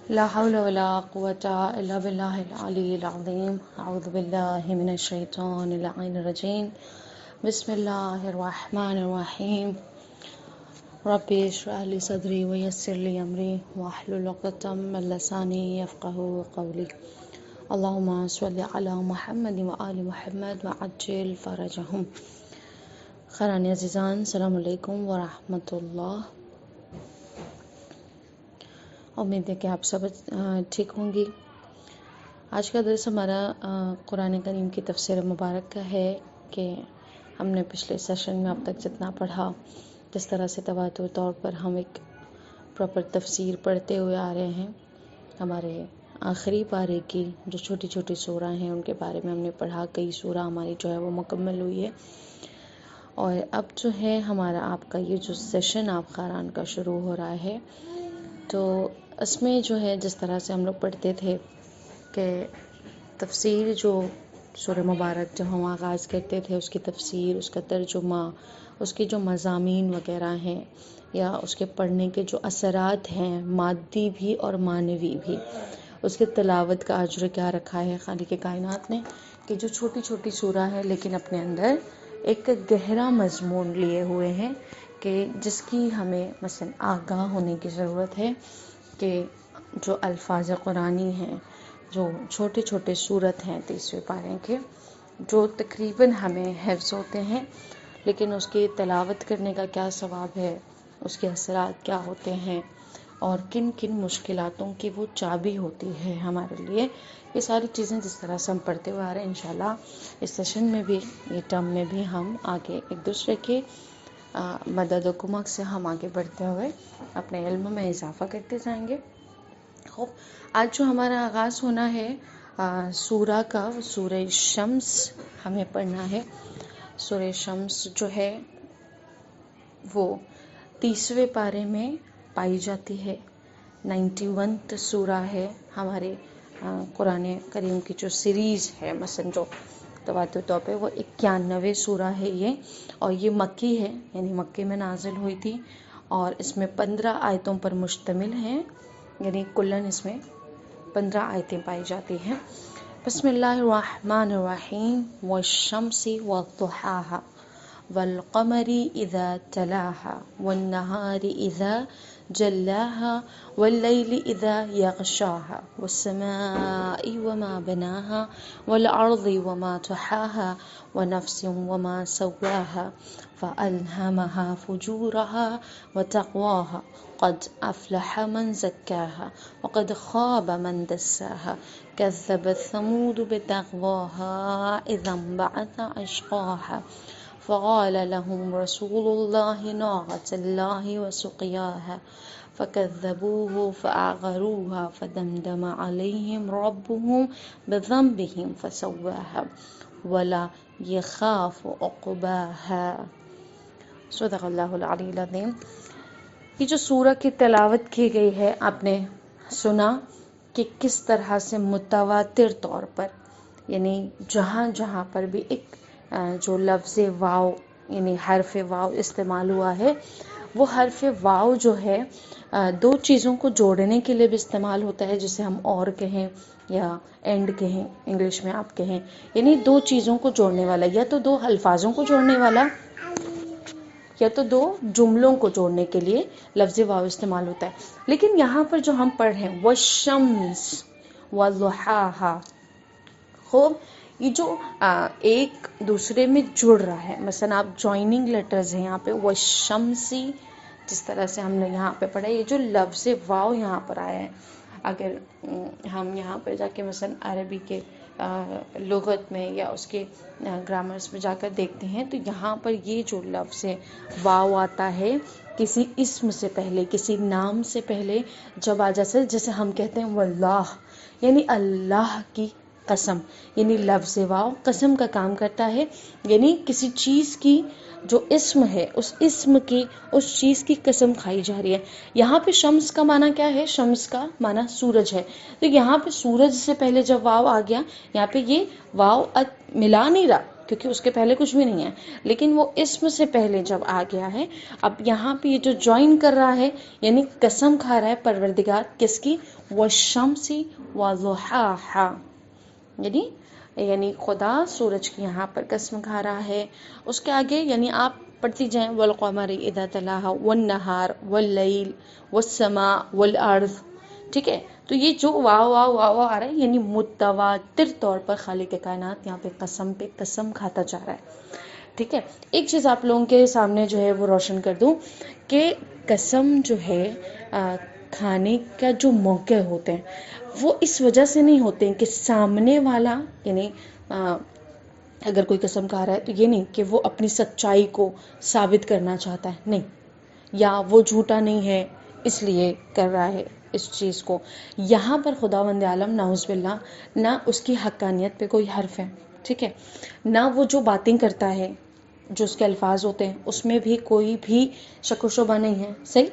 لا حول ولا قوة إلا بالله العلي العظيم. أعوذ بالله من الشيطان اللعين الرجيم. بسم الله الرحمن الرحيم. ربي اشرح لي صدري ويسر لي أمري واحلل عقدة من لساني يفقهوا قولي. اللهم صل على محمد وآل محمد وعجل فرجهم. خیران عزیزان، السلام علیکم ورحمۃ اللہ. امید ہے کہ آپ سب ٹھیک ہوں گی. آج کا درس ہمارا قرآن کریم کی تفسیر مبارک کا ہے کہ ہم نے پچھلے سیشن میں اب تک جتنا پڑھا، جس طرح سے تواتر طور پر ہم ایک پراپر تفسیر پڑھتے ہوئے آ رہے ہیں. ہمارے آخری پارے کی جو چھوٹی چھوٹی سورہ ہیں ان کے بارے میں ہم نے پڑھا. کئی سورہ ہماری جو ہے وہ مکمل ہوئی ہے، اور اب جو ہے ہمارا آپ کا یہ جو سیشن آپ خاران کا شروع ہو رہا ہے، تو اس میں جو ہے جس طرح سے ہم لوگ پڑھتے تھے کہ تفسیر جو سورہ مبارک جب ہم آغاز کرتے تھے، اس کی تفسیر، اس کا ترجمہ، اس کی جو مضامین وغیرہ ہیں یا اس کے پڑھنے کے جو اثرات ہیں، مادی بھی اور معنوی بھی، اس کے تلاوت کا اجر کیا رکھا ہے خالق کائنات نے، کہ جو چھوٹی چھوٹی سورہ ہے لیکن اپنے اندر ایک گہرا مضمون لیے ہوئے ہیں، کہ جس کی ہمیں مثلا آگاہ ہونے کی ضرورت ہے کہ جو الفاظ قرآنی ہیں، جو چھوٹے چھوٹے سورت ہیں 30ویں پارے کے، جو تقریباً ہمیں حفظ ہوتے ہیں، لیکن اس کی تلاوت کرنے کا کیا ثواب ہے، اس کے اثرات کیا ہوتے ہیں، اور کن کن مشکلاتوں کی وہ چابی ہوتی ہے ہمارے لیے. یہ ساری چیزیں جس طرح سے ہم پڑھتے ہوئے آ رہے ہیں، انشاءاللہ اس سیشن میں بھی، یہ ٹرم میں بھی ہم آگے ایک دوسرے کے مدد و کمک سے ہم آگے بڑھتے ہوئے اپنے علم میں اضافہ کرتے جائیں گے. خوب، آج جو ہمارا آغاز ہونا ہے سورہ کا، سورہ شمس ہمیں پڑھنا ہے. سورہ شمس جو ہے وہ 30ویں پارے میں پائی جاتی ہے. 91 سورہ ہے ہمارے قرآن کریم کی جو سیریز ہے، مثلا جو تواتر طور پہ وہ 91 سورہ ہے یہ، اور یہ مکی ہے، یعنی مکے میں نازل ہوئی تھی، اور اس میں 15 آیتوں پر مشتمل ہیں، یعنی کلاً اس میں 15 آیتیں پائی جاتی ہیں. بسم اللہ الرحمن الرحیم. والشمس وضحاها والقمر اذا تلاها والنهار اذا جلاها والليل اذا يغشاها والسماء وما بناها والارض وما طحاها ونفس وما سواها فألهمها فجورها وتقواها قد أفلح من زكاها وقد خاب من دساها كذبت ثمود بتقواها إذ انبعث أشقاها فقال لهم رسول الله ناقة الله وسقياها فكذبوه فعقروها فدمدم عليهم ربهم بذنبهم فسواها ولا يخاف عقباها. صدق اللہ العلی العظیم. یہ جو سورہ کی تلاوت کی گئی ہے، آپ نے سنا کہ کس طرح سے متواتر طور پر، یعنی جہاں جہاں پر بھی ایک جو لفظ واو یعنی حرف واو استعمال ہوا ہے، وہ حرف واو جو ہے دو چیزوں کو جوڑنے کے لیے بھی استعمال ہوتا ہے، جسے ہم اور کہیں یا اینڈ کہیں، انگلش میں آپ کہیں، یعنی دو چیزوں کو جوڑنے والا، یا تو دو الفاظوں کو جوڑنے والا یا تو دو جملوں کو جوڑنے کے لیے لفظ واو استعمال ہوتا ہے. لیکن یہاں پر جو ہم پڑھ رہے ہیں والشمس وضحاها، خوب، یہ جو ایک دوسرے میں جڑ رہا ہے، مثلا آپ جوائننگ لیٹرز ہیں یہاں پہ والشمسی، جس طرح سے ہم نے یہاں پہ پڑھا، یہ جو لفظ واو یہاں پر آیا ہے، اگر ہم یہاں پہ جا کے مثلا عربی کے لغت میں یا اس کے گرامرز میں جا کر دیکھتے ہیں، تو یہاں پر یہ جو لفظ واو آتا ہے کسی اسم سے پہلے، کسی نام سے پہلے جب آ جاتا ہے، جیسے ہم کہتے ہیں واللہ، یعنی اللہ کی قسم، یعنی لفظ واو قسم کا کام کرتا ہے، یعنی کسی چیز کی جو اسم ہے، اس اسم کی، اس چیز کی قسم کھائی جا رہی ہے. یہاں پہ شمس کا معنی کیا ہے؟ شمس کا معنی سورج ہے. تو یہاں پہ سورج سے پہلے جب واو آ گیا، یہاں پہ یہ واو ملا نہیں رہا، کیونکہ اس کے پہلے کچھ بھی نہیں ہے، لیکن وہ اسم سے پہلے جب آ گیا ہے، اب یہاں پہ یہ جو جوائن کر رہا ہے، یعنی قسم کھا رہا ہے پروردگار کس کی؟ والشمس وضحاها، یعنی خدا سورج کی یہاں پر قسم کھا رہا ہے. اس کے آگے یعنی آپ پڑھتی جائیں، والقمر اذا تلاها والنہار واللیل والسماء والارض. ٹھیک ہے، تو یہ جو واو واو واو آ رہا ہے یعنی متواتر طور پر خالق کائنات یہاں پہ قسم کھاتا جا رہا ہے. ٹھیک ہے، ایک چیز آپ لوگوں کے سامنے جو ہے وہ روشن کر دوں کہ قسم جو ہے کھانے کا جو موقع ہوتے ہیں وہ اس وجہ سے نہیں ہوتے ہیں کہ سامنے والا یعنی اگر کوئی قسم کھا رہا ہے تو یہ نہیں کہ وہ اپنی سچائی کو ثابت کرنا چاہتا ہے، نہیں، یا وہ جھوٹا نہیں ہے اس لیے کر رہا ہے اس چیز کو. یہاں پر خداوند عالم نعوذ باللہ نہ اس کی حقانیت پہ کوئی حرف ہے، ٹھیک ہے، نہ وہ جو باتیں کرتا ہے جو اس کے الفاظ ہوتے ہیں اس میں بھی کوئی بھی شک و شبہ نہیں ہے. صحیح.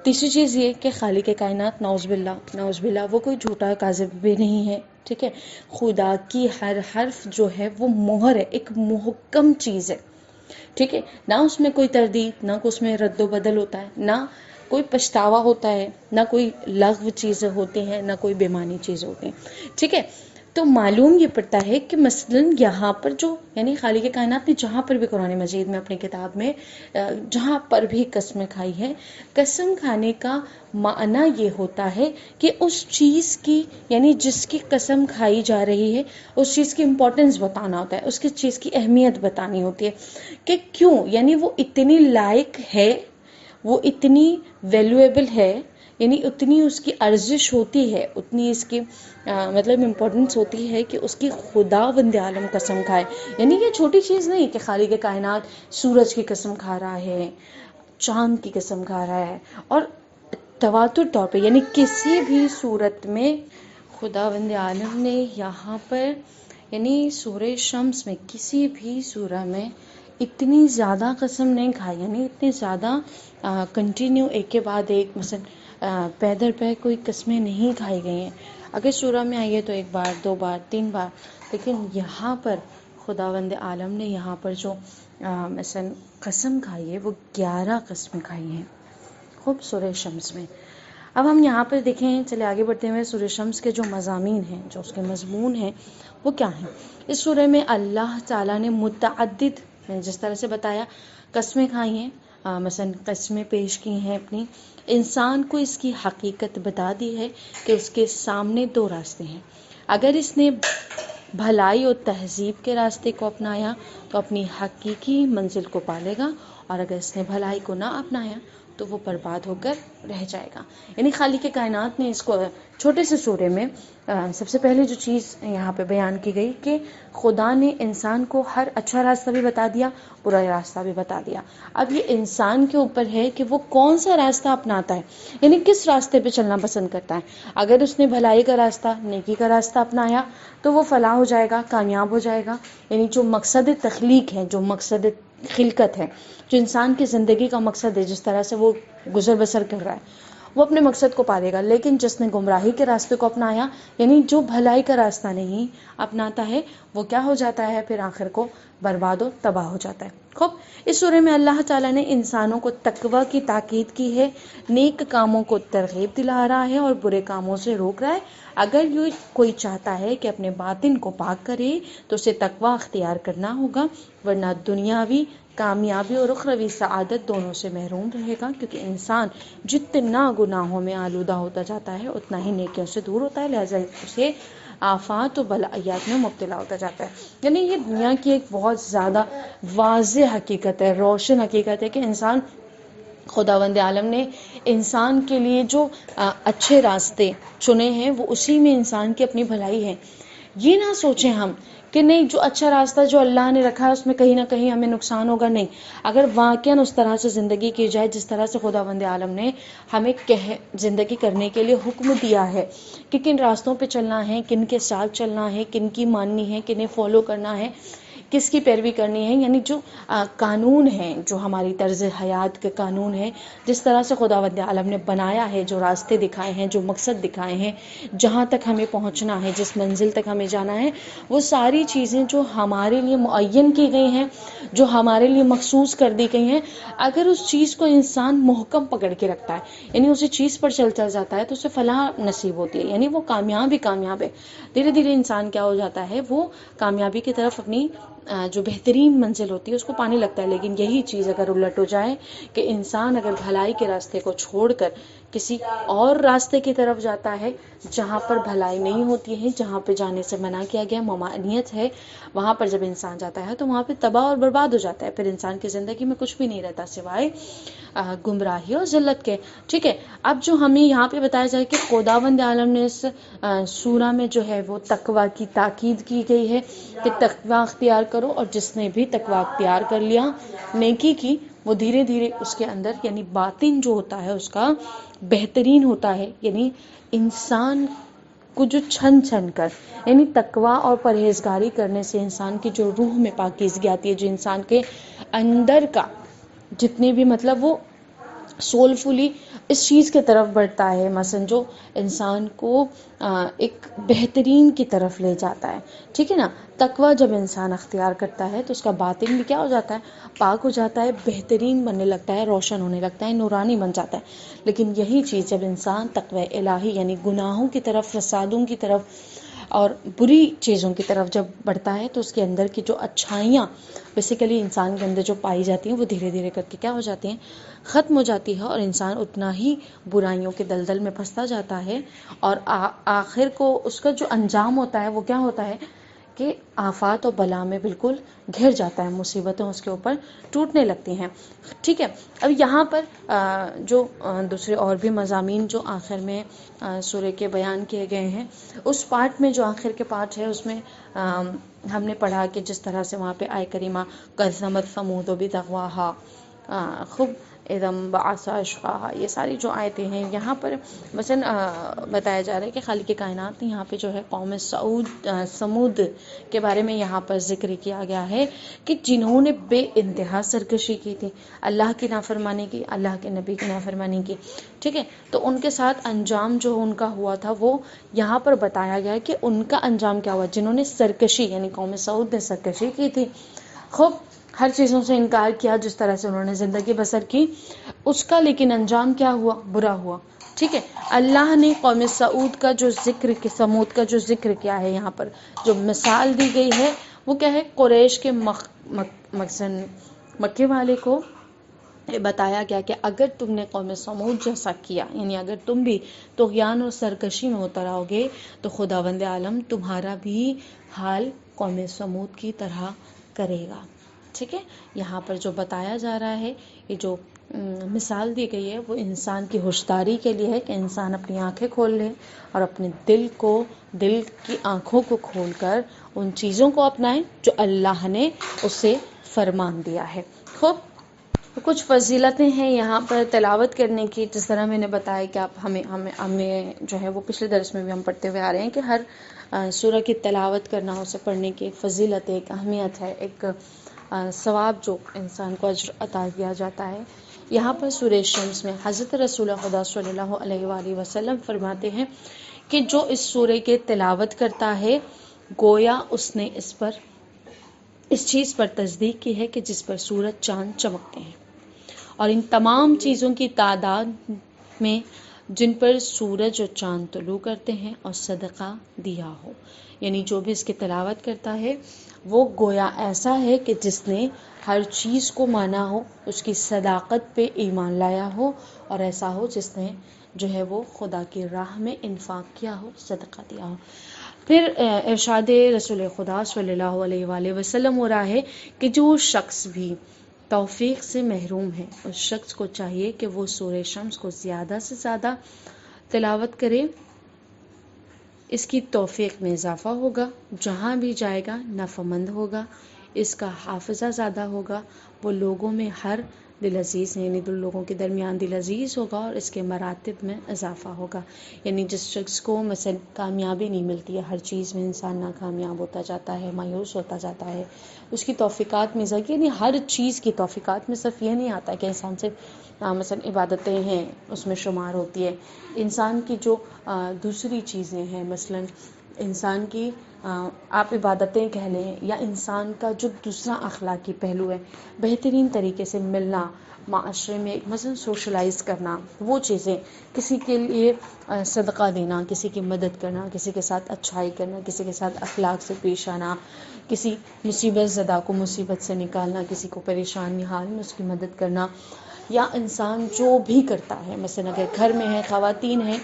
تیسری چیز یہ کہ خالق کائنات نعوذ باللہ وہ کوئی جھوٹا کاذب بھی نہیں ہے. ٹھیک ہے، خدا کی ہر حرف جو ہے وہ مہر ہے، ایک محکم چیز ہے. ٹھیک ہے، نہ اس میں کوئی تردید، نہ اس میں رد و بدل ہوتا ہے، نہ کوئی پچھتاوا ہوتا ہے، نہ کوئی لغو چیزیں ہوتی ہیں، نہ کوئی بےمانی چیزیں ہوتی ہیں. ٹھیک ہے، تو معلوم یہ پڑتا ہے کہ مثلاً یہاں پر جو یعنی خالق کائنات نے جہاں پر بھی قرآن مجید میں اپنی کتاب میں جہاں پر بھی قسمیں کھائی ہے، قسم کھانے کا معنی یہ ہوتا ہے کہ اس چیز کی یعنی جس کی قسم کھائی جا رہی ہے اس چیز کی امپورٹنس بتانا ہوتا ہے، اس کی چیز کی اہمیت بتانی ہوتی ہے کہ کیوں، یعنی وہ اتنی لائق ہے، وہ اتنی ویلیویبل ہے، یعنی اتنی اس کی ارزش ہوتی ہے، اتنی اس کی مطلب امپورٹنس ہوتی ہے کہ اس کی خداوند عالم قسم کھائے. یعنی یہ چھوٹی چیز نہیں کہ خالق کائنات سورج کی قسم کھا رہا ہے، چاند کی قسم کھا رہا ہے، اور تواتر طور پہ یعنی کسی بھی صورت میں خداوند عالم نے یہاں پر یعنی سورہ شمس میں کسی بھی سورہ میں اتنی زیادہ قسم نہیں کھائی، یعنی اتنی زیادہ کنٹینیو ایک کے بعد ایک مثلا پے در پے کوئی قسمیں نہیں کھائی گئی ہیں. اگر سورہ میں آئیے تو ایک بار، دو بار، تین بار، لیکن یہاں پر خداوند عالم نے یہاں پر جو مثلا قسم کھائی ہے وہ 11 قسمیں کھائی ہیں خوب سورہ شمس میں. اب ہم یہاں پر دیکھیں، چلے آگے بڑھتے ہوئے، سورہ شمس کے جو مضامین ہیں، جو اس کے مضمون ہیں وہ کیا ہیں. اس سورہ میں اللہ تعالیٰ نے متعدد جس طرح سے بتایا قسمیں کھائی ہیں، مثلا قسمیں پیش کی ہیں اپنی، انسان کو اس کی حقیقت بتا دی ہے کہ اس کے سامنے 2 راستے ہیں. اگر اس نے بھلائی اور تہذیب کے راستے کو اپنایا تو اپنی حقیقی منزل کو پالے گا، اور اگر اس نے بھلائی کو نہ اپنایا تو وہ برباد ہو کر رہ جائے گا. یعنی خالق کائنات نے اس کو چھوٹے سے سورے میں سب سے پہلے جو چیز یہاں پہ بیان کی گئی کہ خدا نے انسان کو ہر اچھا راستہ بھی بتا دیا، برا راستہ بھی بتا دیا. اب یہ انسان کے اوپر ہے کہ وہ کون سا راستہ اپناتا ہے، یعنی کس راستے پہ چلنا پسند کرتا ہے. اگر اس نے بھلائی کا راستہ، نیکی کا راستہ اپنایا تو وہ فلاح ہو جائے گا، کامیاب ہو جائے گا. یعنی جو مقصد تخلیق ہے، جو مقصد خلقت ہے، جو انسان کی زندگی کا مقصد ہے، جس طرح سے وہ گزر بسر کر رہا ہے، وہ اپنے مقصد کو پالے گا. لیکن جس نے گمراہی کے راستے کو اپنایا، یعنی جو بھلائی کا راستہ نہیں اپناتا ہے، وہ کیا ہو جاتا ہے، پھر آخر کو برباد و تباہ ہو جاتا ہے. خوب، اس سورہ میں اللہ تعالیٰ نے انسانوں کو تقوی کی تاکید کی ہے، نیک کاموں کو ترغیب دلا رہا ہے اور برے کاموں سے روک رہا ہے. اگر یہ کوئی چاہتا ہے کہ اپنے باطن کو پاک کرے تو اسے تقوی اختیار کرنا ہوگا، ورنہ دنیاوی کامیابی اور اخروی سعادت دونوں سے محروم رہے گا. کیونکہ انسان جتنا گناہوں میں آلودہ ہوتا جاتا ہے اتنا ہی نیکیوں سے دور ہوتا ہے، لہٰذا اسے آفات و بلائیات میں مبتلا ہوتا جاتا ہے. یعنی یہ دنیا کی ایک بہت زیادہ واضح حقیقت ہے، روشن حقیقت ہے کہ انسان خداوند عالم نے انسان کے لیے جو اچھے راستے چنے ہیں وہ اسی میں انسان کی اپنی بھلائی ہے. یہ نہ سوچیں ہم کہ نہیں، جو اچھا راستہ جو اللہ نے رکھا ہے اس میں کہیں نہ کہیں ہمیں نقصان ہوگا. نہیں، اگر واقعاً اس طرح سے زندگی کی جائے جس طرح سے خداوند عالم نے ہمیں زندگی کرنے کے لیے حکم دیا ہے کہ کن راستوں پہ چلنا ہے، کن کے ساتھ چلنا ہے، کن کی ماننی ہے، کنہیں فالو کرنا ہے، کس کی پیروی کرنی ہے، یعنی جو قانون ہیں، جو ہماری طرز حیات کے قانون ہیں، جس طرح سے خداوند عالم نے بنایا ہے، جو راستے دکھائے ہیں، جو مقصد دکھائے ہیں، جہاں تک ہمیں پہنچنا ہے، جس منزل تک ہمیں جانا ہے، وہ ساری چیزیں جو ہمارے لیے معین کی گئی ہیں، جو ہمارے لیے مخصوص کر دی گئی ہیں، اگر اس چیز کو انسان محکم پکڑ کے رکھتا ہے، یعنی اسی چیز پر چل جاتا ہے، تو اسے فلاح نصیب ہوتی ہے، یعنی وہ کامیاب ہی کامیاب ہے۔ دھیرے دھیرے انسان کیا ہو جاتا ہے، وہ کامیابی کی طرف اپنی جو بہترین منزل ہوتی ہے اس کو پانے لگتا ہے۔ لیکن یہی چیز اگر الٹ ہو جائے کہ انسان اگر بھلائی کے راستے کو چھوڑ کر کسی اور راستے کی طرف جاتا ہے جہاں پر بھلائی نہیں ہوتی ہے، جہاں پہ جانے سے منع کیا گیا، ممانعت ہے، وہاں پر جب انسان جاتا ہے تو وہاں پہ تباہ اور برباد ہو جاتا ہے۔ پھر انسان کی زندگی میں کچھ بھی نہیں رہتا سوائے گمراہی اور ذلت کے۔ ٹھیک ہے، اب جو ہمیں یہاں پہ بتایا جائے کہ خداوند عالم نے اس سورہ میں جو ہے وہ تقوی کی تاکید کی گئی ہے کہ تقوی اختیار کرو، اور جس نے بھی تقوی اختیار کر لیا، نیکی کی، وہ دھیرے دھیرے اس کے اندر یعنی باطن جو ہوتا ہے اس کا بہترین ہوتا ہے، یعنی انسان کو جو چھن کر، یعنی تقوی اور پرہیزگاری کرنے سے انسان کی جو روح میں پاکیزگی آتی ہے، جو انسان کے اندر کا جتنے بھی مطلب وہ سولفلی اس چیز کی طرف بڑھتا ہے، مثلا جو انسان کو ایک بہترین کی طرف لے جاتا ہے۔ ٹھیک ہے نا، تقوی جب انسان اختیار کرتا ہے تو اس کا باطن بھی کیا ہو جاتا ہے، پاک ہو جاتا ہے، بہترین بننے لگتا ہے، روشن ہونے لگتا ہے، نورانی بن جاتا ہے۔ لیکن یہی چیز جب انسان تقوی الہی یعنی گناہوں کی طرف، فسادوں کی طرف اور بری چیزوں کی طرف جب بڑھتا ہے تو اس کے اندر کی جو اچھائیاں بیسیکلی انسان کے اندر جو پائی جاتی ہیں وہ دھیرے دھیرے کر کے کیا ہو جاتی ہیں، ختم ہو جاتی ہے، اور انسان اتنا ہی برائیوں کے دلدل میں پھنستا جاتا ہے، اور آخر کو اس کا جو انجام ہوتا ہے وہ کیا ہوتا ہے کہ آفات اور بلا میں بالکل گھر جاتا ہے، مصیبتیں اس کے اوپر ٹوٹنے لگتی ہیں۔ ٹھیک ہے، اب یہاں پر جو دوسرے اور بھی مضامین جو آخر میں سورہ کے بیان کیے گئے ہیں، اس پارٹ میں جو آخر کے پارٹ ہے اس میں ہم نے پڑھا کہ جس طرح سے وہاں پہ آئے کریمہ قَذَّبَتْ ثَمُودُ بِطَغْوَاهَا خب اِذَا انبَعَثَ أَشْقَاهَا، یہ ساری جو آیتیں ہیں یہاں پر مثلا بتایا جا رہا ہے کہ خالق کائنات نے یہاں پہ جو ہے قوم سمود کے بارے میں یہاں پر ذکر کیا گیا ہے کہ جنہوں نے بے انتہا سرکشی کی تھی، اللہ کی نافرمانی کی، اللہ کے نبی کی نافرمانی کی۔ ٹھیک ہے، تو ان کے ساتھ انجام جو ان کا ہوا تھا وہ یہاں پر بتایا گیا کہ ان کا انجام کیا ہوا، جنہوں نے سرکشی یعنی قوم سعود نے سرکشی کی تھی، خوب ہر چیزوں سے انکار کیا، جس طرح سے انہوں نے زندگی بسر کی، اس کا لیکن انجام کیا ہوا، برا ہوا۔ ٹھیک ہے، اللہ نے قوم سعود کا جو ذکر، سمود کا جو ذکر کیا ہے، یہاں پر جو مثال دی گئی ہے وہ کیا ہے، قریش کے مکے والے کو بتایا گیا کہ اگر تم نے قوم سمود جیسا کیا، یعنی اگر تم بھی طغیان اور سرکشی میں اتر آؤ گے تو خداوند عالم تمہارا بھی حال قوم سمود کی طرح کرے گا۔ ٹھیک ہے، یہاں پر جو بتایا جا رہا ہے، یہ جو مثال دی گئی ہے وہ انسان کی ہوشداری کے لیے ہے کہ انسان اپنی آنکھیں کھول لے اور اپنے دل کی آنکھوں کو کھول کر ان چیزوں کو اپنائیں جو اللہ نے اسے فرمان دیا ہے۔ خوب کچھ فضیلتیں ہیں یہاں پر تلاوت کرنے کی، جس طرح میں نے بتایا کہ آپ ہمیں جو ہے وہ پچھلے درس میں بھی ہم پڑھتے ہوئے آ رہے ہیں کہ ہر سورہ کی تلاوت کرنا، اسے پڑھنے کی ایک فضیلت ہے، ایک اہمیت ہے، ایک ثواب جو انسان کو اجر عطا کیا جاتا ہے۔ یہاں پر سورہ شمس میں حضرت رسول خدا صلی اللہ علیہ وآلہ وسلم فرماتے ہیں کہ جو اس سورہ کے تلاوت کرتا ہے گویا اس نے اس چیز پر تصدیق کی ہے کہ جس پر سورج چاند چمکتے ہیں، اور ان تمام چیزوں کی تعداد میں جن پر سورج اور چاند طلوع کرتے ہیں، اور صدقہ دیا ہو، یعنی جو بھی اس کی تلاوت کرتا ہے وہ گویا ایسا ہے کہ جس نے ہر چیز کو مانا ہو، اس کی صداقت پہ ایمان لایا ہو، اور ایسا ہو جس نے جو ہے وہ خدا کی راہ میں انفاق کیا ہو، صدقہ دیا ہو۔ پھر ارشاد رسول خدا صلی اللہ علیہ وآلہ وسلم ہو رہا ہے کہ جو شخص بھی توفیق سے محروم ہے، اس شخص کو چاہیے کہ وہ سورہ شمس کو زیادہ سے زیادہ تلاوت کرے، اس کی توفیق میں اضافہ ہوگا، جہاں بھی جائے گا نفع مند ہوگا، اس کا حافظہ زیادہ ہوگا، وہ لوگوں میں ہر دل عزیز ہیں، یعنی دل لوگوں کے درمیان دل عزیز ہوگا اور اس کے مراتب میں اضافہ ہوگا. یعنی جس شخص کو مثلا کامیابی نہیں ملتی ہے، ہر چیز میں انسان ناکامیاب ہوتا جاتا ہے، مایوس ہوتا جاتا ہے، اس کی توفیقات میں یعنی ہر چیز کی توفیقات میں صرف یہ نہیں آتا کہ انسان سے مثلا عبادتیں ہیں اس میں شمار ہوتی ہے. انسان کی جو دوسری چیزیں ہیں، مثلا انسان کی آپ عبادتیں کہہ لیں، یا انسان کا جو دوسرا اخلاقی پہلو ہے، بہترین طریقے سے ملنا، معاشرے میں مثلا سوشلائز کرنا، وہ چیزیں، کسی کے لیے صدقہ دینا، کسی کی مدد کرنا، کسی کے ساتھ اچھائی کرنا، کسی کے ساتھ اخلاق سے پیش آنا، کسی مصیبت زدہ کو مصیبت سے نکالنا، کسی کو پریشانی حال میں اس کی مدد کرنا، یا انسان جو بھی کرتا ہے، مثلا اگر گھر میں ہے، خواتین ہیں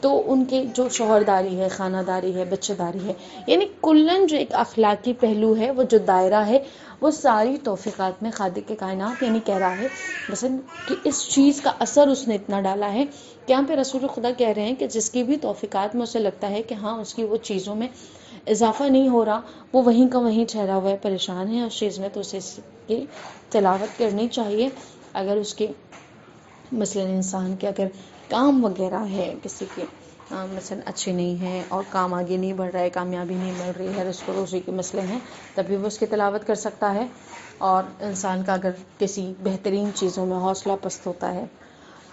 تو ان کے جو شوہرداری ہے، خانہ داری ہے، بچہ داری ہے، یعنی کلاً جو ایک اخلاقی پہلو ہے، وہ جو دائرہ ہے، وہ ساری توفیقات میں خالق کے کائنات یعنی کہہ رہا ہے مثلا کہ اس چیز کا اثر اس نے اتنا ڈالا ہے کہ یہاں پہ رسول خدا کہہ رہے ہیں کہ جس کی بھی توفیقات میں اسے لگتا ہے کہ ہاں اس کی وہ چیزوں میں اضافہ نہیں ہو رہا، وہ وہیں کا وہیں ٹھہرا ہوا ہے، پریشان ہے اس چیز میں، تو اسے اس کی تلاوت کرنی چاہیے. اگر اس کے مثلا انسان کے اگر کام وغیرہ ہے، کسی کے مثلا اچھے نہیں ہے اور کام آگے نہیں بڑھ رہا ہے، کامیابی نہیں مل رہی ہے، رزق و روزی کے مسئلے ہیں، تبھی وہ اس کی تلاوت کر سکتا ہے. اور انسان کا اگر کسی بہترین چیزوں میں حوصلہ پست ہوتا ہے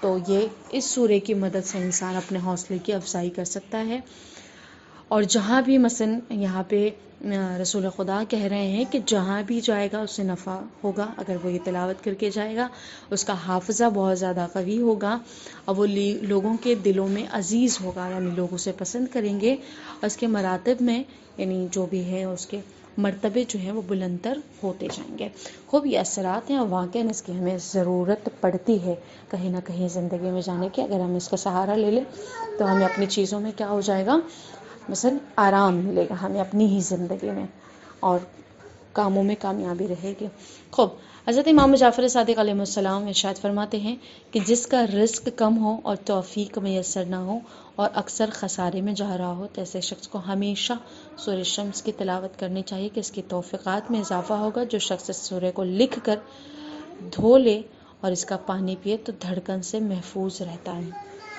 تو یہ اس سورہ کی مدد سے انسان اپنے حوصلے کی افزائی کر سکتا ہے. اور جہاں بھی مثلا یہاں پہ رسول خدا کہہ رہے ہیں کہ جہاں بھی جائے گا اسے نفع ہوگا اگر وہ یہ تلاوت کر کے جائے گا، اس کا حافظہ بہت زیادہ قوی ہوگا اور وہ لوگوں کے دلوں میں عزیز ہوگا، یعنی لوگ اسے پسند کریں گے، اور اس کے مراتب میں یعنی جو بھی ہے اس کے مرتبے جو ہیں وہ بلندتر ہوتے جائیں گے. خوب یہ اثرات ہیں اور واقعاً اس کی ہمیں ضرورت پڑتی ہے کہیں نہ کہیں زندگی میں جانے کی. اگر ہم اس کا سہارا لے لیں تو ہمیں اپنی چیزوں میں کیا ہو جائے گا، مثلا آرام ملے گا ہمیں اپنی ہی زندگی میں، اور کاموں میں کامیابی رہے گی. خوب حضرت امام جعفر صادق علیہ السلام ارشاد فرماتے ہیں کہ جس کا رزق کم ہو اور توفیق میسر نہ ہو اور اکثر خسارے میں جا رہا ہو، تو ایسے شخص کو ہمیشہ سورہ شمس کی تلاوت کرنی چاہیے کہ اس کی توفیقات میں اضافہ ہوگا. جو شخص اس سورہ کو لکھ کر دھو لے اور اس کا پانی پیے تو دھڑکن سے محفوظ رہتا ہے.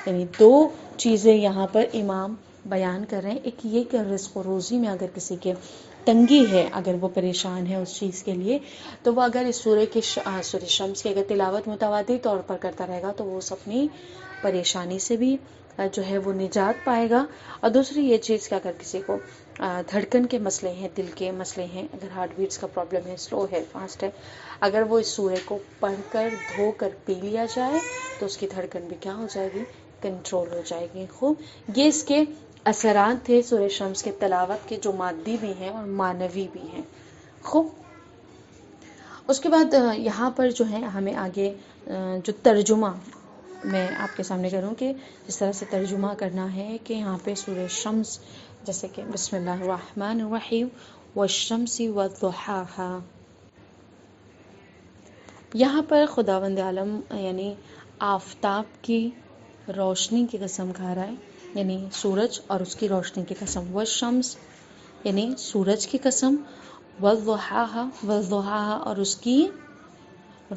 یعنی دو چیزیں یہاں پر امام بیان کر رہے ہیں. ایک یہ کہ رزق و روزی میں اگر کسی کے تنگی ہے، اگر وہ پریشان ہے اس چیز کے لیے، تو وہ اگر اس سورہ شمس کی اگر تلاوت متواتر طور پر کرتا رہے گا تو وہ اس اپنی پریشانی سے بھی جو ہے وہ نجات پائے گا. اور دوسری یہ چیز کہ اگر کسی کو دھڑکن کے مسئلے ہیں، دل کے مسئلے ہیں، اگر ہارٹ بیٹس کا پرابلم ہے، سلو ہے، فاسٹ ہے، اگر وہ اس سورہ کو پڑھ کر دھو کر پی لیا جائے تو اس کی دھڑکن بھی کیا ہو جائے گی، کنٹرول ہو جائے گی. خوب یہ اس کے اثرات تھے سورہ شمس کے تلاوت کے، جو مادی بھی ہیں اور معنوی بھی ہیں. خوب اس کے بعد یہاں پر جو ہے ہمیں آگے جو ترجمہ میں آپ کے سامنے کروں کہ جس طرح سے ترجمہ کرنا ہے کہ یہاں پہ سورہ شمس جیسے کہ بسم اللہ الرحمن الرحیم والشمس والضحاہا، یہاں پر خداوند عالم یعنی آفتاب کی روشنی کی قسم کھا رہا ہے، یعنی سورج اور اس کی روشنی کی قسم. والشمس یعنی سورج کی قسم، والضحاہا اور اس کی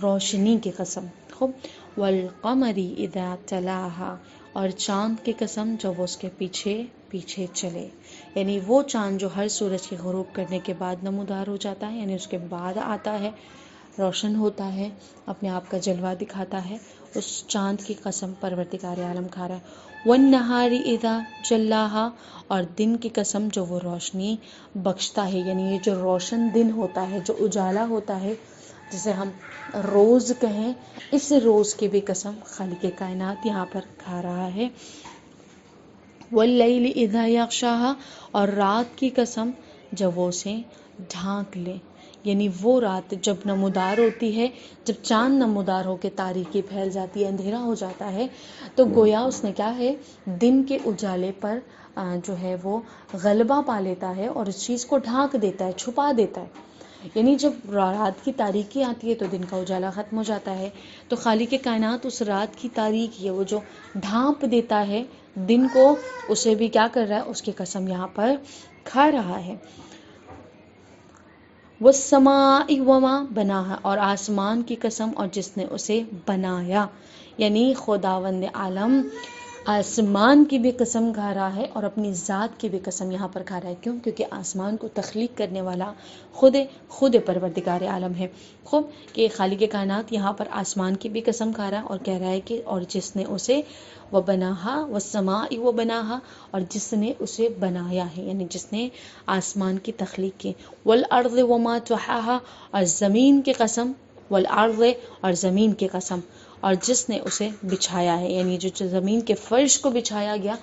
روشنی کی قسم. خوب والقمر اذا تلاہا اور چاند کی قسم جب وہ اس کے پیچھے پیچھے چلے. یعنی وہ چاند جو ہر سورج کے غروب کرنے کے بعد نمودار ہو جاتا ہے، یعنی اس کے بعد آتا ہے، روشن ہوتا ہے، اپنے آپ کا جلوہ دکھاتا ہے، اس چاند کی قسم پروردگار عالم کھا رہا ہے. والنہار اذا جلاہا اور دن کی قسم جو وہ روشنی بخشتا ہے، یعنی یہ جو روشن دن ہوتا ہے، جو اجالا ہوتا ہے، جسے ہم روز کہیں، اس روز کی بھی قسم خالق کائنات یہاں پر کھا رہا ہے. واللیل اذا یغشاہا اور رات کی قسم جب وہ اسے ڈھانک لے. یعنی وہ رات جب نمودار ہوتی ہے، جب چاند نمودار ہو کے تاریکی پھیل جاتی ہے، اندھیرا ہو جاتا ہے، تو گویا اس نے کیا ہے، دن کے اجالے پر جو ہے وہ غلبہ پا لیتا ہے اور اس چیز کو ڈھانک دیتا ہے، چھپا دیتا ہے. یعنی جب رات کی تاریکی آتی ہے تو دن کا اجالا ختم ہو جاتا ہے، تو خالق کائنات اس رات کی تاریکی ہے وہ جو ڈھانپ دیتا ہے دن کو، اسے بھی کیا کر رہا ہے، اس کی قسم یہاں پر کھا رہا ہے. والسماء وما بناہا، اور آسمان کی قسم اور جس نے اسے بنایا، یعنی خداوند عالم آسمان کی بھی قسم کھا رہا ہے اور اپنی ذات کی بھی قسم یہاں پر کھا رہا ہے. کیوں؟ کیونکہ آسمان کو تخلیق کرنے والا خود پروردگار عالم ہے. خوب کہ خالق کائنات یہاں پر آسمان کی بھی قسم کھا رہا ہے اور کہہ رہا ہے کہ اور جس نے اسے وبناہا والسماء وبناہا، اور جس نے اسے بنایا ہے، یعنی جس نے آسمان کی تخلیق کی. والارض وما طحاہا، اور زمین کی قسم، والارض اور زمین کی قسم، اور جس نے اسے بچھایا ہے، یعنی جو زمین کے فرش کو بچھایا گیا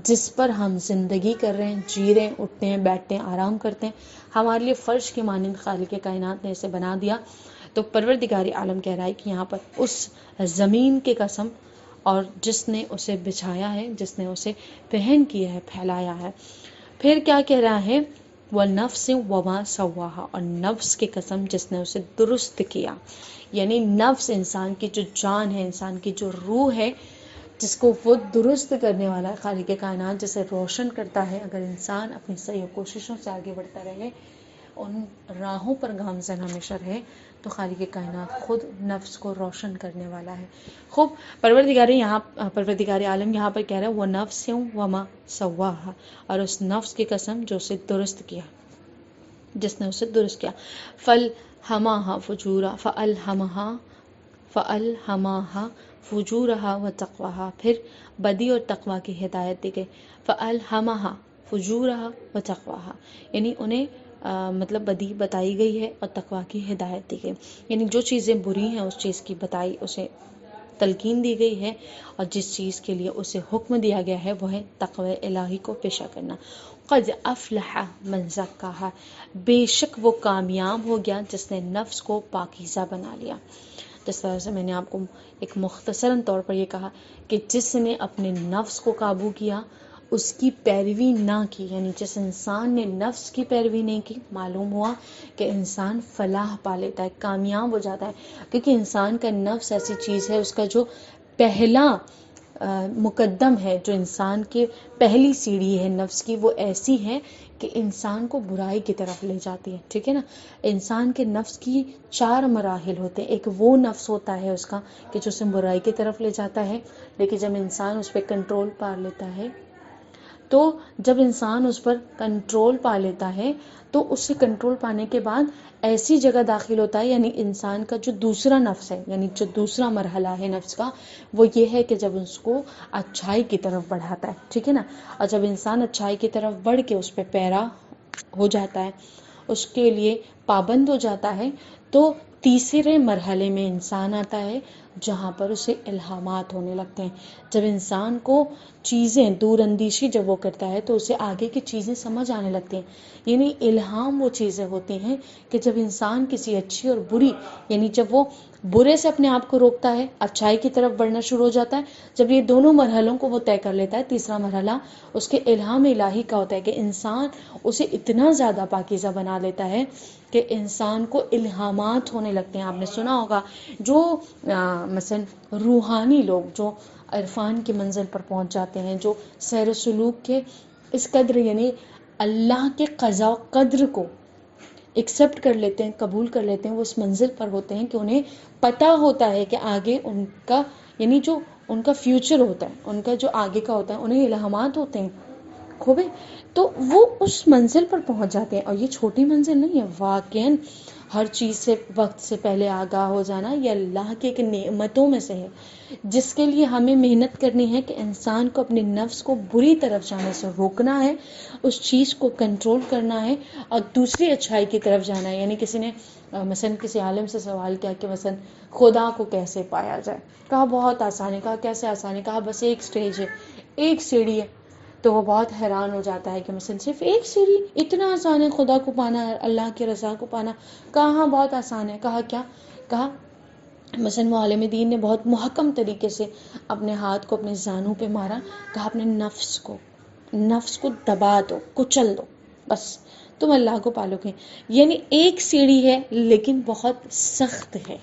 جس پر ہم زندگی کر رہے ہیں، جی رہے ہیں، اٹھتے ہیں، بیٹھتے ہیں، آرام کرتے ہیں، ہمارے لیے فرش کے مانند خالق کائنات نے اسے بنا دیا. تو پروردگار عالم کہہ رہا ہے کہ یہاں پر اس زمین کی قسم اور جس نے اسے بچھایا ہے، جس نے اسے پہن کیا ہے، پھیلایا ہے. پھر کیا کہہ رہا ہے؟ وَالنَّفْسِ وَمَا سَوَّاهَا، اور نفس کی قسم جس نے اسے درست کیا. یعنی نفس انسان کی جو جان ہے، انسان کی جو روح ہے، جس کو وہ درست کرنے والا ہے خالق کائنات، جسے روشن کرتا ہے. اگر انسان اپنی صحیح کوششوں سے آگے بڑھتا رہے، ان راہوں پر گامزن ہمیشہ رہے، تو خالق کائنات خود نفس کو روشن کرنے والا ہے. خوب پروردگار عالم یہاں پر کہہ رہا ہے وہ نفس وما سواہا، اور اس نفس کی قسم جو اسے درست کیا، جس نے اسے درست کیا. فَالْهَمَاهَا فُجُورَهَا فُجُورَهَا وَتَقْوَاهَا، پھر بدی اور تقوی کی ہدایت دی گئی. فَأَلْهَمَهَا فُجُورَهَا وَتَقْوَاهَا، یعنی انہیں مطلب بدی بتائی گئی ہے اور تقوی کی ہدایت دی گئی. یعنی جو چیزیں بری ہیں اس چیز کی بتائی، اسے تلقین دی گئی ہے، اور جس چیز کے لیے اسے حکم دیا گیا ہے وہ ہے تقوی الہی کو پیشہ کرنا. قد افلح من زکاہا، بے شک وہ کامیاب ہو گیا جس نے نفس کو پاکیزہ بنا لیا. جس طرح سے میں نے آپ کو ایک مختصراً طور پر یہ کہا کہ جس نے اپنے نفس کو قابو کیا، اس کی پیروی نہ کی، یعنی جس انسان نے نفس کی پیروی نہیں کی، معلوم ہوا کہ انسان فلاح پا لیتا ہے، کامیاب ہو جاتا ہے. کیونکہ انسان کا نفس ایسی چیز ہے، اس کا جو پہلا مقدم ہے، جو انسان کی پہلی سیڑھی ہے نفس کی، وہ ایسی ہے کہ انسان کو برائی کی طرف لے جاتی ہے. ٹھیک ہے نا؟ انسان کے نفس کی 4 مراحل ہوتے ہیں. ایک وہ نفس ہوتا ہے اس کا کہ جو اسے برائی کی طرف لے جاتا ہے، لیکن جب انسان اس پہ کنٹرول پا لیتا ہے، تو اس سے کنٹرول پانے کے بعد ایسی جگہ داخل ہوتا ہے، یعنی انسان کا جو دوسرا نفس ہے، یعنی جو دوسرا مرحلہ ہے نفس کا، وہ یہ ہے کہ جب اس کو اچھائی کی طرف بڑھاتا ہے. ٹھیک ہے نا؟ اور جب انسان اچھائی کی طرف بڑھ کے اس پہ پیرا ہو جاتا ہے، اس کے لیے پابند ہو جاتا ہے، تو تیسرے مرحلے میں انسان آتا ہے جہاں پر اسے الہامات ہونے لگتے ہیں. جب انسان کو چیزیں دور اندیشی جب وہ کرتا ہے تو اسے آگے کی چیزیں سمجھ آنے لگتی ہیں. یعنی الہام وہ چیزیں ہوتی ہیں کہ جب انسان کسی اچھی اور بری، یعنی جب وہ برے سے اپنے آپ کو روکتا ہے، اچھائی کی طرف بڑھنا شروع ہو جاتا ہے، جب یہ دونوں مرحلوں کو وہ طے کر لیتا ہے، تیسرا مرحلہ اس کے الہام الہی کا ہوتا ہے کہ انسان اسے اتنا زیادہ پاکیزہ بنا لیتا ہے کہ انسان کو الہامات ہونے لگتے ہیں. آپ نے سنا ہوگا جو مثلا روحانی لوگ جو عرفان کی منزل پر پہنچ جاتے ہیں، جو سیر و سلوک کے اس قدر، یعنی اللہ کے قضاء و قدر کو ایکسیپٹ کر لیتے ہیں، قبول کر لیتے ہیں، وہ اس منزل پر ہوتے ہیں کہ انہیں پتہ ہوتا ہے کہ آگے ان کا، یعنی جو ان کا فیوچر ہوتا ہے، ان کا جو آگے کا ہوتا ہے، انہیں الہامات ہوتے ہیں خوبے، تو وہ اس منزل پر پہنچ جاتے ہیں. اور یہ چھوٹی منزل نہیں ہے، واقعاً ہر چیز سے وقت سے پہلے آگاہ ہو جانا یہ اللہ کے ایک نعمتوں میں سے ہے، جس کے لیے ہمیں محنت کرنی ہے کہ انسان کو اپنے نفس کو بری طرف جانے سے روکنا ہے، اس چیز کو کنٹرول کرنا ہے اور دوسری اچھائی کی طرف جانا ہے. یعنی کسی نے مثلا کسی عالم سے سوال کیا کہ مثلا خدا کو کیسے پایا جائے، کہا بہت آسان ہے. کہا کیسے آسان ہے؟ کہا بس ایک سٹیج ہے، ایک سیڑھی ہے. تو وہ بہت حیران ہو جاتا ہے کہ مثلا صرف ایک سیڑھی، اتنا آسان ہے خدا کو پانا، اللہ کی رضا کو پانا؟ کہا ہاں بہت آسان ہے. کہا کیا؟ کہا مثلا وہ عالم دین نے بہت محکم طریقے سے اپنے ہاتھ کو اپنے زانوں پہ مارا، کہا اپنے نفس کو دبا دو، کچل دو، بس تم اللہ کو پالو گے. یعنی ایک سیڑھی ہے لیکن بہت سخت ہے.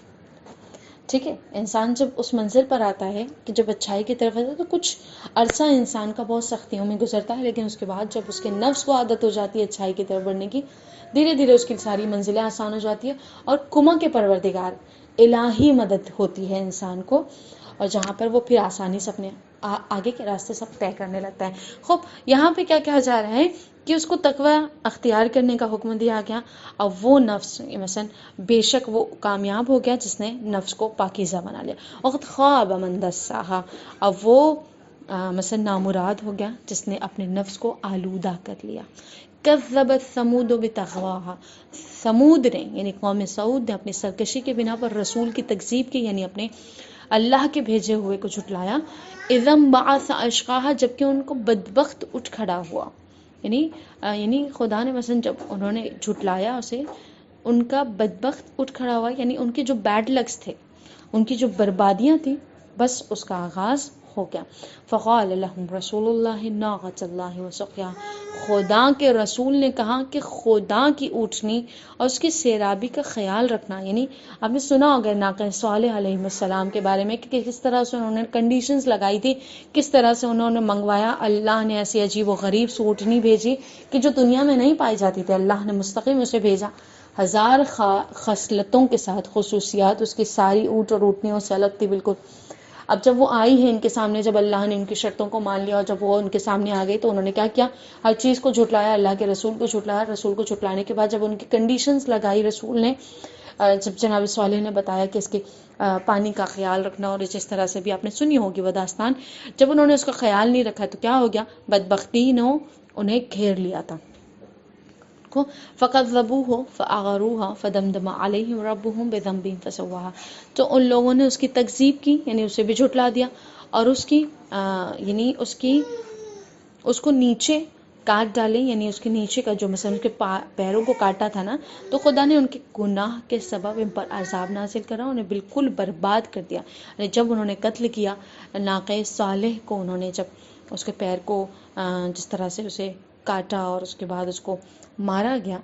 ٹھیک ہے، انسان جب اس منزل پر آتا ہے کہ جب اچھائی کی طرف آتا ہے تو کچھ عرصہ انسان کا بہت سختیوں میں گزرتا ہے، لیکن اس کے بعد جب اس کے نفس کو عادت ہو جاتی ہے اچھائی کی طرف بڑھنے کی، دھیرے دھیرے اس کی ساری منزلیں آسان ہو جاتی ہیں، اور کما کے پروردگار الہی مدد ہوتی ہے انسان کو، اور جہاں پر وہ پھر آسانی سے اپنے آگے کے راستے سب طے کرنے لگتا ہے۔ خوب یہاں پہ کیا کہا جا رہا ہے کہ اس کو تقوی اختیار کرنے کا حکم دیا گیا، اب وہ نفس مثلا بے شک وہ کامیاب ہو گیا جس نے نفس کو پاکیزہ بنا لیا، وقت خواب من دساہا، اب وہ مثلا نامراد ہو گیا جس نے اپنے نفس کو آلودہ کر لیا۔ کذبت ثمود بطغواہا، ثمود نے یعنی قوم سعود نے اپنی سرکشی کے بنا پر رسول کی تکذیب کی، یعنی اپنے اللہ کے بھیجے ہوئے کو جھٹلایا۔ اذم بعث اشقاہا، جبکہ ان کو بدبخت اٹھ کھڑا ہوا، یعنی خدا نے مثلا جب انہوں نے جھٹلایا اسے، ان کا بدبخت اٹھ کھڑا ہوا، یعنی ان کے جو بیڈ لکس تھے، ان کی جو بربادیاں تھیں، بس اس کا آغاز ہو گیا۔ فقال لهم رسول اللہ ناقۃ اللہ وسقیاہا، خدا کے رسول نے کہا کہ خدا کی اونٹنی اور اس کی سیرابی کا خیال رکھنا، یعنی آپ نے سنا ہوگا ناقہ صالح علیہ السلام کے بارے میں کہ کس طرح سے انہوں نے کنڈیشنز لگائی تھی، کس طرح سے انہوں نے منگوایا، اللہ نے ایسی عجیب و غریب اونٹنی بھیجی کہ جو دنیا میں نہیں پائی جاتی تھی، اللہ نے مستقیم اسے بھیجا، 1000 خصلتوں کے ساتھ، خصوصیات اس کی ساری اونٹ اور اونٹنیوں سے الگ تھی بالکل۔ اب جب وہ آئی ہے ان کے سامنے، جب اللہ نے ان کی شرطوں کو مان لیا اور جب وہ ان کے سامنے آ گئی تو انہوں نے کیا کیا، ہر چیز کو جھٹلایا، اللہ کے رسول کو جھٹلایا، رسول کو جھٹلانے کے بعد جب ان کی کنڈیشنز لگائی رسول نے، جب جناب صالح نے بتایا کہ اس کے پانی کا خیال رکھنا، اور جس طرح سے بھی آپ نے سنی ہوگی وہ داستان، جب انہوں نے اس کا خیال نہیں رکھا تو کیا ہو گیا، بدبختی نے انہیں گھیر لیا تھا۔ فَكَذَّبُوهُ فَعَقَرُوهَا فَدَمْدَمَ عَلَيْهِمْ رَبُّهُمْ بِذَنبِهِمْ فَسَوَّاهَا، تو ان لوگوں نے اس کی تکذیب کی، یعنی اسے بھی جھٹلا دیا، اور اس کی یعنی اس کو نیچے کاٹ ڈالے، یعنی اس کے نیچے کا جو مثلا ان کے پیروں کو کاٹا تھا نا، تو خدا نے ان کے گناہ کے سبب ان پر عذاب نازل کرا، انہیں بالکل برباد کر دیا۔ یعنی جب انہوں نے قتل کیا ناقہ صالح کو، انہوں نے جب اس کے پیر کو جس طرح سے اسے کاٹا اور اس کے بعد اس کو مارا گیا،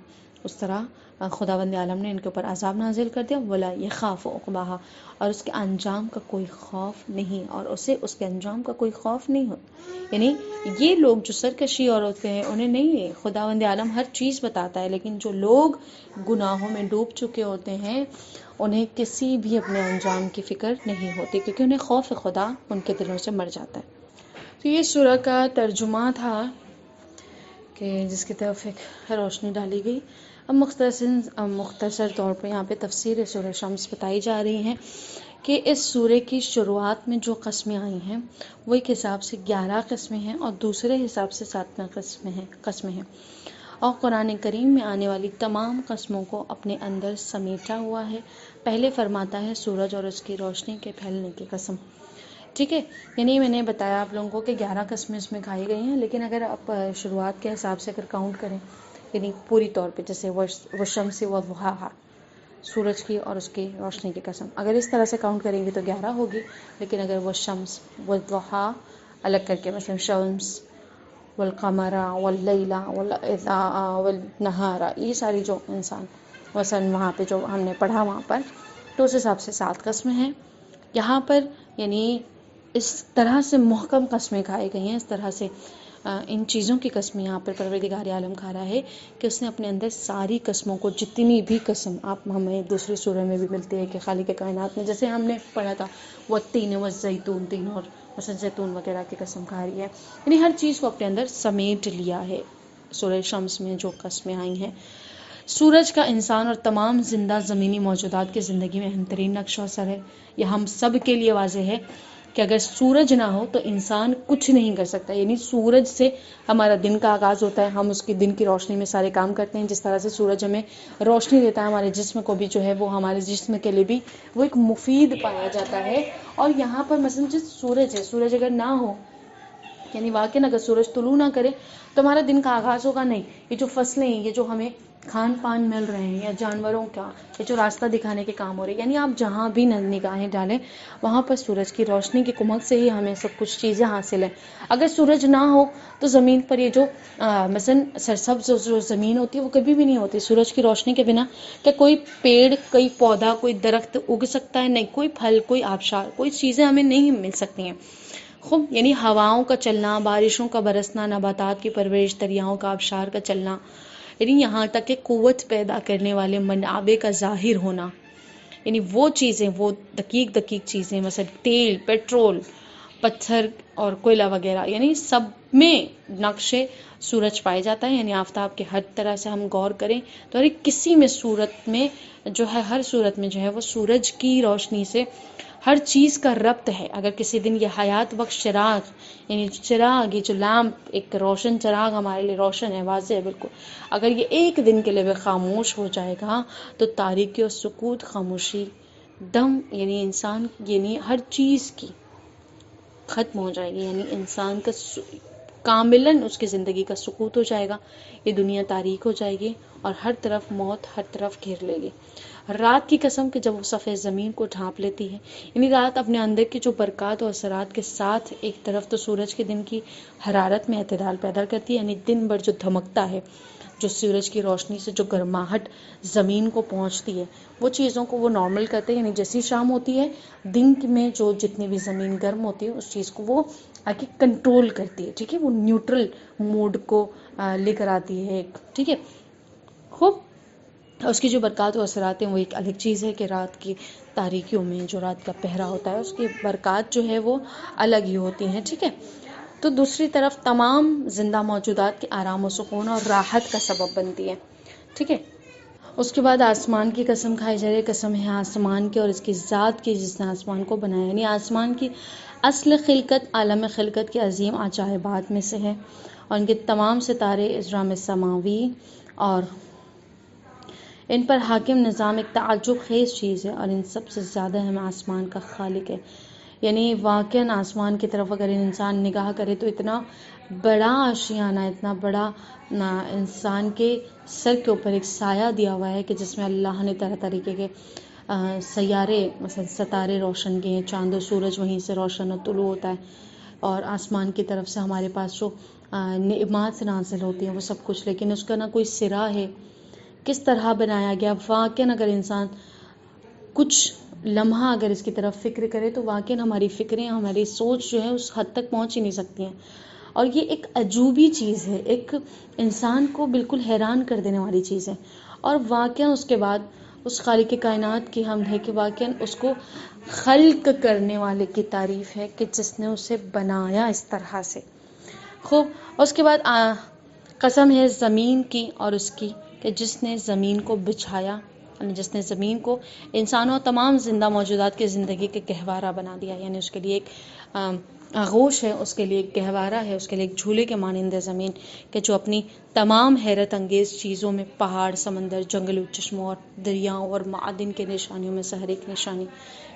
اس طرح خداوند عالم نے ان کے اوپر عذاب نازل کر دیا۔ ولا یخاف عقباہا، اور اس کے انجام کا کوئی خوف نہیں، اور اسے اس کے انجام کا کوئی خوف نہیں ہوتا۔ یعنی یہ لوگ جو سرکشی اور ہوتے ہیں انہیں نہیں، خداوند عالم ہر چیز بتاتا ہے، لیکن جو لوگ گناہوں میں ڈوب چکے ہوتے ہیں انہیں کسی بھی اپنے انجام کی فکر نہیں ہوتی، کیونکہ انہیں خوف خدا ان کے دلوں سے مر جاتا ہے۔ تو یہ سورہ کا ترجمہ تھا کہ جس کی طرف ایک روشنی ڈالی گئی۔ اب مختصر طور پہ یہاں پہ تفسیر سورہ شمس بتائی جا رہی ہیں کہ اس سورے کی شروعات میں جو قسمیں آئی ہیں وہ ایک حساب سے 11 قسمیں ہیں اور دوسرے حساب سے 7 قسمیں ہیں، اور قرآن کریم میں آنے والی تمام قسموں کو اپنے اندر سمیٹا ہوا ہے۔ پہلے فرماتا ہے سورج اور اس کی روشنی کے پھیلنے کی قسم، ٹھیک ہے، یعنی میں نے بتایا آپ لوگوں کو کہ 11 قسمیں اس میں کھائی گئی ہیں، لیکن اگر آپ شروعات کے حساب سے اگر کاؤنٹ کریں، یعنی پوری طور پہ جیسے والشمس وضحاہا، سورج کی اور اس کی روشنی کی قسم، اگر اس طرح سے کاؤنٹ کریں گے تو 11 ہوگی، لیکن اگر والشمس والضحا الگ کر کے، مثلا شمس والقمر واللیل والاضاء والنہار، یہ ساری جو انسان مثلا وہاں پہ جو ہم نے پڑھا وہاں پر، تو اس حساب سے 7 قسمیں ہیں۔ یہاں پر یعنی اس طرح سے محکم قسمیں کھائی گئی ہیں، اس طرح سے ان چیزوں کی قسمیں یہاں پر پروردگار عالم کھا رہا ہے کہ اس نے اپنے اندر ساری قسموں کو، جتنی بھی قسم آپ ہمیں دوسری سورہ میں بھی ملتی ہے کہ خالق کائنات میں، جیسے ہم نے پڑھا تھا والتین والزیتون، تین اور مثلا زیتون وغیرہ کی قسم کھا رہی ہے، یعنی ہر چیز کو اپنے اندر سمیٹ لیا ہے سورہ شمس میں جو قسمیں آئی ہیں۔ سورج کا انسان اور تمام زندہ زمینی موجودات کی زندگی میں اہم ترین نقش و اثر ہے۔ یہ ہم سب کے لیے واضح ہے کہ اگر سورج نہ ہو تو انسان کچھ نہیں کر سکتا، یعنی سورج سے ہمارا دن کا آغاز ہوتا ہے، ہم اس کی دن کی روشنی میں سارے کام کرتے ہیں، جس طرح سے سورج ہمیں روشنی دیتا ہے، ہمارے جسم کو بھی جو ہے وہ ہمارے جسم کے لیے بھی وہ ایک مفید پایا جاتا ہے۔ اور یہاں پر مثلا جو سورج ہے، سورج اگر نہ ہو یعنی واقعی اگر سورج طلوع نہ کرے تو ہمارا دن کا آغاز ہوگا نہیں. یہ جو فصلیں ہیں، یہ جو ہمیں کھان پان مل رہے ہیں، یا جانوروں کا یہ جو راستہ دکھانے کے کام ہو رہے ہیں، یعنی آپ جہاں بھی نگاہیں ڈالیں وہاں پر سورج کی روشنی کی کمک سے ہی ہمیں سب کچھ چیزیں حاصل ہیں. اگر سورج نہ ہو تو زمین پر یہ جو مثلاً سرسبز جو زمین ہوتی ہے وہ کبھی بھی نہیں ہوتی. سورج کی روشنی کے بنا کہ کوئی پیڑ، کوئی پودا، کوئی درخت اگ سکتا ہے؟ نہیں. کوئی پھل، کوئی آبشار، کوئی چیزیں ہمیں نہیں مل سکتی ہیں. خوب یعنی ہواؤں کا چلنا، بارشوں کا برسنا، نباتات کی پرورش، دریاؤں کا آبشار کا چلنا، یعنی یہاں تک کہ قوت پیدا کرنے والے منابع کا ظاہر ہونا، یعنی وہ چیزیں، وہ دقیق چیزیں، مثلا تیل، پیٹرول، پتھر اور کوئلہ وغیرہ، یعنی سب میں نقش سورج پائے جاتا ہے. یعنی آفتاب کے ہر طرح سے ہم غور کریں تو ہر کسی میں صورت میں جو ہے، ہر صورت میں جو ہے وہ سورج کی روشنی سے ہر چیز کا ربط ہے. اگر کسی دن یہ حیات بخش چراغ، یعنی چراغ، یہ جو لیمپ، ایک روشن چراغ ہمارے لیے روشن ہے، واضح ہے بالکل، اگر یہ ایک دن کے لیے بھی خاموش ہو جائے گا تو تاریکی اور سکوت، خاموشی، دم، یعنی انسان، یعنی ہر چیز کی ختم ہو جائے گی. یعنی انسان کا کاملاً اس کی زندگی کا سکوت ہو جائے گا. یہ دنیا تاریک ہو جائے گی اور ہر طرف موت ہر طرف گھیر لے گی. رات کی قسم کہ جب وہ سفید زمین کو ڈھانپ لیتی ہے، یعنی رات اپنے اندر کی جو برکات اور اثرات کے ساتھ ایک طرف تو سورج کے دن کی حرارت میں اعتدال پیدا کرتی ہے، یعنی دن بھر جو دھمکتا ہے، جو سورج کی روشنی سے جو گرماہٹ زمین کو پہنچتی ہے، وہ چیزوں کو وہ نارمل کرتے ہیں. یعنی جیسی شام ہوتی ہے، دن میں جو جتنی بھی زمین گرم ہوتی ہے اس چیز کو وہ آگے کنٹرول کرتی ہے. ٹھیک ہے، وہ نیوٹرل موڈ کو لے کر آتی ہے. ٹھیک ہے، خوب. اس کی جو برکات و اثرات ہیں وہ ایک الگ چیز ہے کہ رات کی تاریکیوں میں جو رات کا پہرا ہوتا ہے اس کی برکات جو ہے وہ الگ ہی ہوتی ہیں. ٹھیک ہے، تو دوسری طرف تمام زندہ موجودات کے آرام و سکون اور راحت کا سبب بنتی ہے. ٹھیک ہے، اس کے بعد آسمان کی قسم کھائی جا رہی ہے. قسم ہے آسمان کی اور اس کی ذات کی جس نے آسمان کو بنایا. یعنی آسمان کی اصل خلقت عالم خلقت کے عظیم عجائبات میں سے ہے، اور ان کے تمام ستارے اجرام سماوی اور ان پر حاکم نظام ایک تعجب خیز چیز ہے، اور ان سب سے زیادہ ہم آسمان کا خالق ہے. یعنی واقعاً آسمان کی طرف اگر انسان نگاہ کرے تو اتنا بڑا آشیانہ، اتنا بڑا انسان کے سر کے اوپر ایک سایہ دیا ہوا ہے کہ جس میں اللہ نے طرح طریقے کے سیارے، مثلا ستارے روشن کیے ہیں. چاند و سورج وہیں سے روشن و طلوع ہوتا ہے، اور آسمان کی طرف سے ہمارے پاس جو نعمات نازل ہوتی ہیں وہ سب کچھ، لیکن اس کا نہ کوئی سرا ہے. کس طرح بنایا گیا، واقعاً اگر انسان کچھ لمحہ اگر اس کی طرف فکر کرے تو واقعاً ہماری فکریں، ہماری سوچ جو ہے اس حد تک پہنچ ہی نہیں سکتی ہیں. اور یہ ایک عجوبی چیز ہے، ایک انسان کو بالکل حیران کر دینے والی چیز ہے. اور واقعاً اس کے بعد اس خالق کائنات کی حمد ہے کہ واقعاً اس کو خلق کرنے والے کی تعریف ہے کہ جس نے اسے بنایا اس طرح سے. خوب. اس کے بعد قسم ہے زمین کی اور اس کی کہ جس نے زمین کو بچھایا، یعنی جس نے زمین کو انسانوں اور تمام زندہ موجودات کی زندگی کے گہوارہ بنا دیا. یعنی اس کے لیے ایک آغوش ہے، اس کے لیے ایک گہوارہ ہے، اس کے لیے ایک جھولے کے مانند ہے زمین، کہ جو اپنی تمام حیرت انگیز چیزوں میں پہاڑ، سمندر، جنگل، چشموں اور دریاؤں اور معادن کے نشانیوں میں سے ہر ایک نشانی،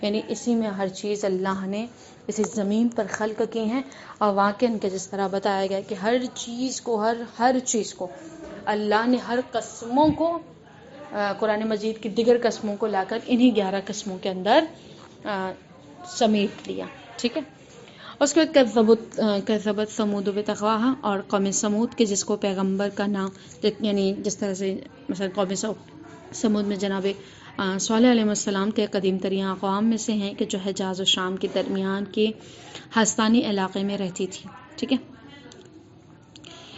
یعنی اسی میں ہر چیز اللہ نے اسی زمین پر خلق کی ہیں. اور واقعاً کہ جس طرح بتایا گیا کہ ہر چیز کو، ہر چیز کو اللہ نے ہر قسموں کو قرآن مجید کی دیگر قسموں کو لا کر انہی 11 قسموں کے اندر سمیٹ لیا. ٹھیک ہے، اس کے بعد کذبت ثمود بطغواہا، اور قوم سمود کے جس کو پیغمبر کا نام، یعنی جس طرح سے مثلا قوم سمود میں جناب صالح علیہ السلام کے قدیم ترین اقوام میں سے ہیں کہ جو حجاز و شام کے درمیان کے ہستانی علاقے میں رہتی تھی. ٹھیک ہے،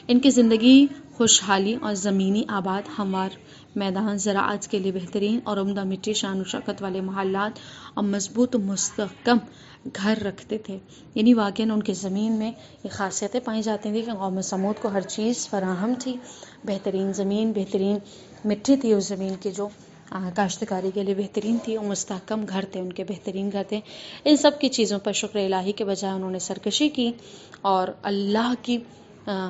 ان کی زندگی خوشحالی اور زمینی آباد ہموار میدان، زراعت کے لیے بہترین اور عمدہ مٹی، شان و شوکت والے محلات اور مضبوط و مستحکم گھر رکھتے تھے. یعنی واقعاً ان کی زمین میں یہ خاصیتیں پائی جاتی تھیں کہ قوم سمود کو ہر چیز فراہم تھی، بہترین زمین، بہترین مٹی تھی اس زمین کی جو کاشتکاری کے لیے بہترین تھی، اور مستحکم گھر تھے ان کے، بہترین گھر تھے. ان سب کی چیزوں پر شکر الہی کے بجائے انہوں نے سرکشی کی، اور اللہ کی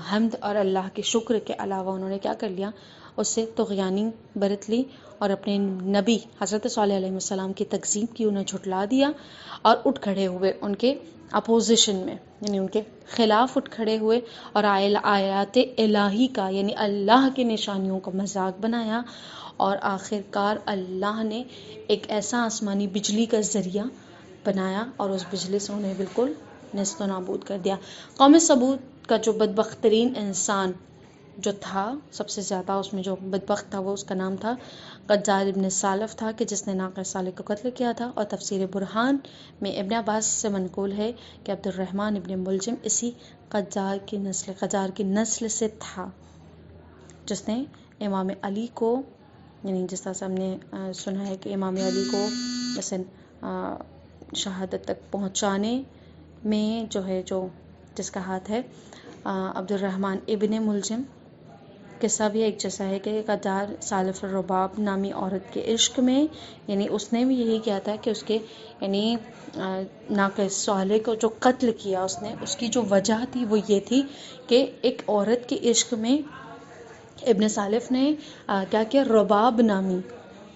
حمد اور اللہ کے شکر کے علاوہ انہوں نے کیا کر لیا، اس سے طغیانی برت لی، اور اپنے نبی حضرت صالح علیہ السلام کی تکذیب کی، انہیں جھٹلا دیا، اور اٹھ کھڑے ہوئے ان کے اپوزیشن میں، یعنی ان کے خلاف اٹھ کھڑے ہوئے اور آیات الہی کا یعنی اللہ کی نشانیوں کا مذاق بنایا، اور آخر کار اللہ نے ایک ایسا آسمانی بجلی کا ذریعہ بنایا اور اس بجلی سے انہیں بالکل نیست و نابود کر دیا۔ قوم ثمود کا جو بدبخت ترین انسان جو تھا، سب سے زیادہ اس میں جو بدبخت تھا، وہ اس کا نام تھا قدار ابن سالف تھا، کہ جس نے ناقہ صالح کو قتل کیا تھا، اور تفسیر برہان میں ابن عباس سے منقول ہے کہ عبد الرحمن ابن ملجم اسی قدار کی نسل سے تھا، جس نے امام علی کو، یعنی جس طرح سے ہم نے سنا ہے کہ امام علی کو مثلا شہادت تک پہنچانے میں جو ہے جس کا ہاتھ ہے عبد الرحمن ابن ملجم، قصہ بھی ایک جیسا ہے کہ قدار سالف الرباب نامی عورت کے عشق میں، یعنی اس نے بھی یہی کیا تھا کہ اس کے یعنی ناقہ صالح کو جو قتل کیا اس نے، اس کی جو وجہ تھی وہ یہ تھی کہ ایک عورت کے عشق میں ابن سالف نے کیا کیا، رباب نامی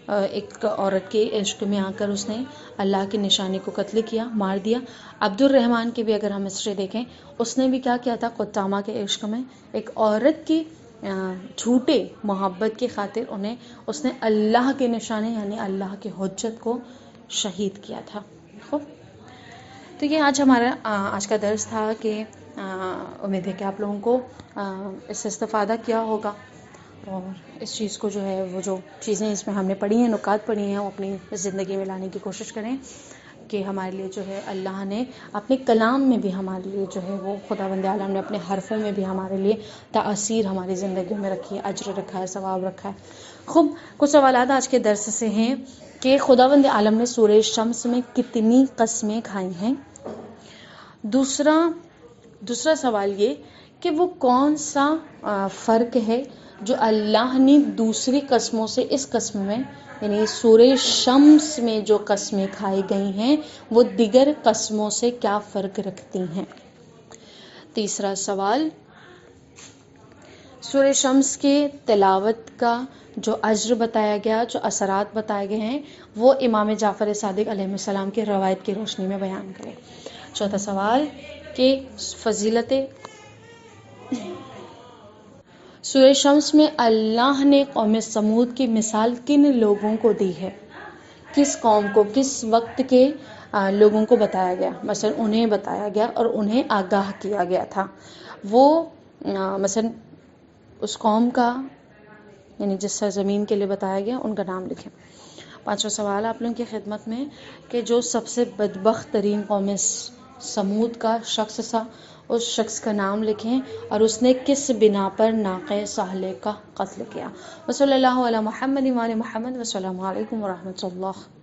ایک عورت کے عشق میں آ کر اس نے اللہ کی نشانی کو قتل کیا، مار دیا۔ عبد الرحمن کی بھی اگر ہم ہسٹری دیکھیں، اس نے بھی کیا کیا تھا، قدامہ کے عشق میں ایک عورت کی جھوٹے محبت کی خاطر اس نے اللہ کے نشانے یعنی اللہ کی حجت کو شہید کیا تھا۔ خوب، تو یہ آج ہمارا آج کا درس تھا، کہ امید ہے کہ آپ لوگوں کو اس سے استفادہ کیا ہوگا، اور اس چیز کو جو ہے وہ جو چیزیں اس میں ہم نے پڑھی ہیں، نکات پڑھی ہیں، وہ اپنی زندگی میں لانے کی کوشش کریں، کہ ہمارے لیے جو ہے اللہ نے اپنے کلام میں بھی ہمارے لیے جو ہے وہ خداوند عالم نے اپنے حرفوں میں بھی ہمارے لیے تاثیر ہماری زندگیوں میں رکھی ہے، اجر رکھا ہے، ثواب رکھا ہے۔ خوب، کچھ سوالات آج کے درس سے ہیں کہ خداوند عالم نے سورہ شمس میں کتنی قسمیں کھائی ہیں؟ دوسرا سوال یہ کہ وہ کون سا فرق ہے جو اللہ نے دوسری قسموں سے اس قسم میں، یعنی سورہ شمس میں جو قسمیں کھائی گئی ہیں وہ دیگر قسموں سے کیا فرق رکھتی ہیں؟ تیسرا سوال، سورہ شمس کے تلاوت کا جو اجر بتایا گیا، جو اثرات بتائے گئے ہیں، وہ امام جعفر صادق علیہ السلام کی روایت کی روشنی میں بیان کریں۔ چوتھا سوال کہ فضیلت سورہ شمس میں اللہ نے قوم ثمود کی مثال کن لوگوں کو دی ہے؟ کس قوم کو، کس وقت کے لوگوں کو بتایا گیا؟ مثلا انہیں بتایا گیا اور انہیں آگاہ کیا گیا تھا، وہ مثلا اس قوم کا، یعنی جس سرزمین کے لیے بتایا گیا، ان کا نام لکھیں۔ پانچواں سوال آپ لوگوں کی خدمت میں کہ جو سب سے بدبخت ترین قوم ثمود کا شخص تھا، اس شخص کا نام لکھیں اور اس نے کس بنا پر ناقہ صالح کا قتل کیا۔ وصلی اللہ علی محمد وعلی محمد، والسلام علیکم ورحمۃ اللہ۔